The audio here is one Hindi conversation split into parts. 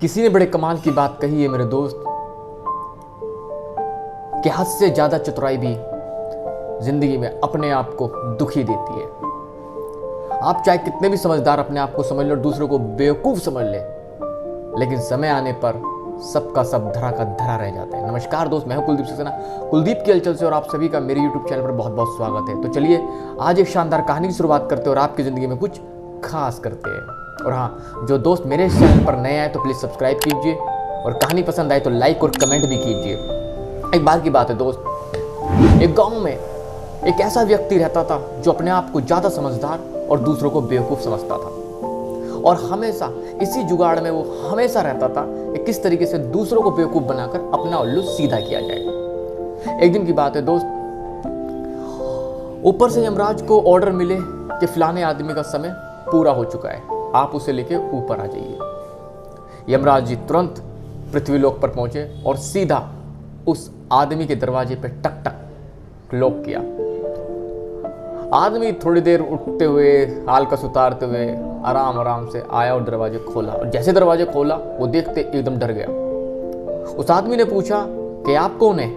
किसी ने बड़े कमाल की बात कही है मेरे दोस्त कि हद से ज्यादा चतुराई भी जिंदगी में अपने आप को दुखी देती है। आप चाहे कितने भी समझदार अपने आप को समझ लो, दूसरों को बेवकूफ समझ ले, लेकिन समय आने पर सबका सब धरा का धरा रह जाता है। नमस्कार दोस्त, मैं हूं कुलदीप सक्सेना, कुलदीप के हलचल से, और आप सभी का मेरे YouTube चैनल पर बहुत बहुत स्वागत है। तो चलिए आज एक शानदार कहानी की शुरुआत करते हैं और आपकी जिंदगी में कुछ खास करते हैं। और हाँ, जो दोस्त मेरे इस चैनल पर नए आए तो प्लीज सब्सक्राइब कीजिए, और कहानी पसंद आए तो लाइक और कमेंट भी कीजिए। एक बार की बात है दोस्त, एक गाँव में एक ऐसा व्यक्ति रहता था जो अपने आप को ज्यादा समझदार और दूसरों को बेवकूफ समझता था, और हमेशा इसी जुगाड़ में वो हमेशा रहता था कि किस तरीके से दूसरों को बेवकूफ बनाकर अपना उल्लू सीधा किया जाए। एक दिन की बात है दोस्त, ऊपर से यमराज को ऑर्डर मिले कि फलाने आदमी का समय पूरा हो चुका है, आप उसे लेके ऊपर आ जाइए। यमराज जी तुरंत पृथ्वीलोक पर पहुंचे और सीधा उस आदमी के दरवाजे पे टक टक लॉक किया। आदमी थोड़ी देर उठते हुए, हालकस उतारते हुए आराम आराम से आया और दरवाजे खोला, और जैसे दरवाजे खोला वो देखते एकदम डर गया। उस आदमी ने पूछा कि आप कौन है?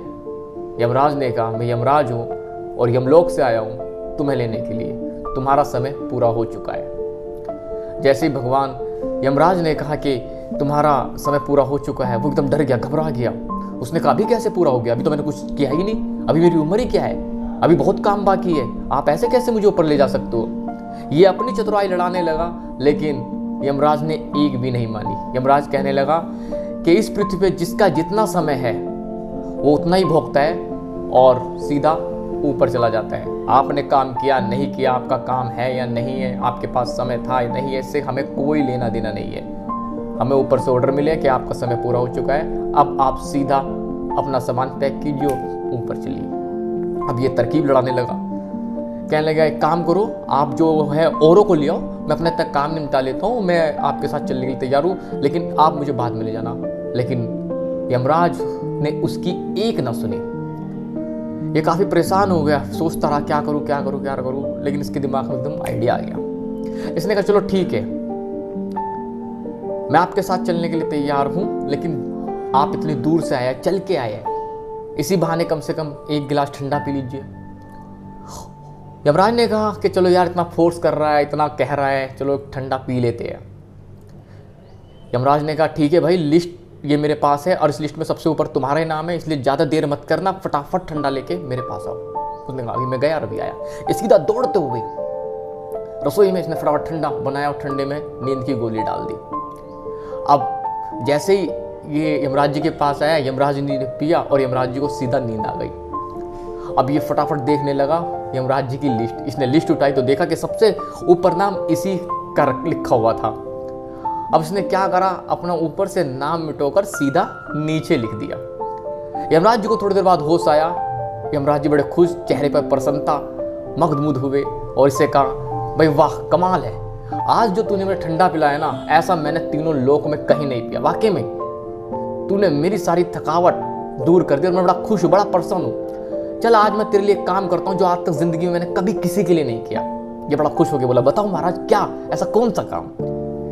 यमराज ने कहा, मैं यमराज हूँ और यमलोक से आया हूँ तुम्हें लेने के लिए, तुम्हारा समय पूरा हो चुका है। जैसे ही भगवान यमराज ने कहा कि तुम्हारा समय पूरा हो चुका है, वो एकदम डर गया, घबरा गया। उसने कहा, अभी कैसे पूरा हो गया? अभी तो मैंने कुछ किया ही नहीं, अभी मेरी उम्र ही क्या है, अभी बहुत काम बाकी है, आप ऐसे कैसे मुझे ऊपर ले जा सकते हो? ये अपनी चतुराई लड़ाने लगा, लेकिन यमराज ने एक भी नहीं मानी। यमराज कहने लगा कि इस पृथ्वी पे जिसका जितना समय है वो उतना ही भोगता है और सीधा ऊपर चला जाता है। आपने काम किया नहीं किया, आपका काम है या नहीं है, आपके पास समय था या नहीं है, इससे हमें कोई लेना देना नहीं है। हमें ऊपर से ऑर्डर मिले कि आपका समय पूरा हो चुका है, अब आप सीधा अपना सामान पैक कीजिए, ऊपर चलिए। अब ये तरकीब लड़ाने लगा, कहने लगा एक काम करो, आप जो है औरों को ले आओ, मैं अपने तक काम निपटा लेता हूँ, मैं आपके साथ चलने के लिए तैयार हूँ, लेकिन आप मुझे बाद में ले जाना। लेकिन यमराज ने उसकी एक ना सुनी। ये काफी परेशान हो गया, सोचता रहा क्या करूँ क्या करूँ क्या करूँ, लेकिन इसके दिमाग में एकदम आइडिया आ गया। इसने कहा चलो ठीक है, मैं आपके साथ चलने के लिए तैयार हूँ, लेकिन आप इतनी दूर से आए, चल के आए, इसी बहाने कम से कम एक गिलास ठंडा पी लीजिए। यमराज ने कहा कि चलो यार, इतना फोर्स कर रहा है, इतना कह रहा है, चलो एक ठंडा पी लेते हैं। यमराज ने कहा ठीक है भाई, लिस्ट ये मेरे पास है और इस लिस्ट में सबसे ऊपर तुम्हारा ही नाम है, इसलिए ज़्यादा देर मत करना, फटाफट ठंडा लेके मेरे पास आओ। उसने कहा मैं गया और अभी आया। ये सीधा दौड़ते हुए रसोई में इसने फटाफट ठंडा बनाया और ठंडे में नींद की गोली डाल दी। अब जैसे ही ये यमराज जी के पास आया, यमराज ने पिया और यमराज जी को सीधा नींद आ गई। अब ये फटाफट देखने लगा यमराज जी की लिस्ट। इसने लिस्ट उठाई तो देखा कि सबसे ऊपर नाम इसी का लिखा हुआ था। अब इसने क्या करा, अपना ऊपर से नाम मिटोकर सीधा नीचे लिख दिया। यमराज जी को थोड़ी देर बाद होश आया। यमराज जी बड़े खुश, चेहरे पर प्रसन्नता, मगधमुग्ध हुए और इससे कहा भाई वाह, कमाल है, आज जो तूने मुझे ठंडा पिलाया ना, ऐसा मैंने तीनों लोक में कहीं नहीं पिया। वाकई में तूने मेरी सारी थकावट दूर कर दी और मैं बड़ा खुश हूँ, बड़ा प्रसन्न हूँ। चल आज मैं तेरे लिए काम करता हूँ जो आज तक जिंदगी में मैंने कभी किसी के लिए नहीं किया। ये बड़ा खुश होकर बोला, बताओ महाराज क्या, ऐसा कौन सा काम?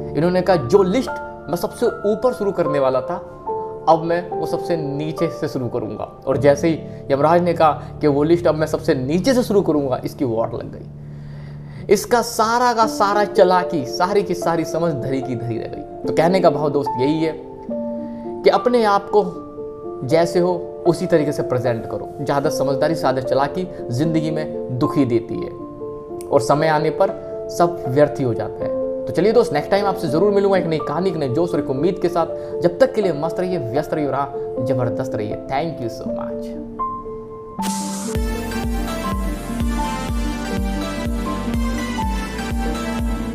इन्होंने कहा जो लिस्ट मैं सबसे ऊपर शुरू करने वाला था, अब मैं वो सबसे नीचे से शुरू करूंगा। और जैसे ही यमराज ने कहा कि वो लिस्ट अब मैं सबसे नीचे से शुरू करूंगा, इसकी वार लग गई। इसका सारा का सारा चालाकी, सारी की सारी समझ धरी की धरी रह गई। तो कहने का भाव दोस्त यही है कि अपने आप को जैसे हो उसी तरीके से प्रेजेंट करो। ज्यादा समझदारी, ज्यादा चालाकी जिंदगी में दुखी देती है और समय आने पर सब व्यर्थ ही हो जाता है। तो चलिए दोस्त, नेक्स्ट टाइम आपसे जरूर मिलूंगा एक नई कहानी, एक नए जोश और एक उम्मीद के साथ। जब तक के लिए मस्त रहिए, व्यस्त रहिए और जबरदस्त रहिए। Thank you so much.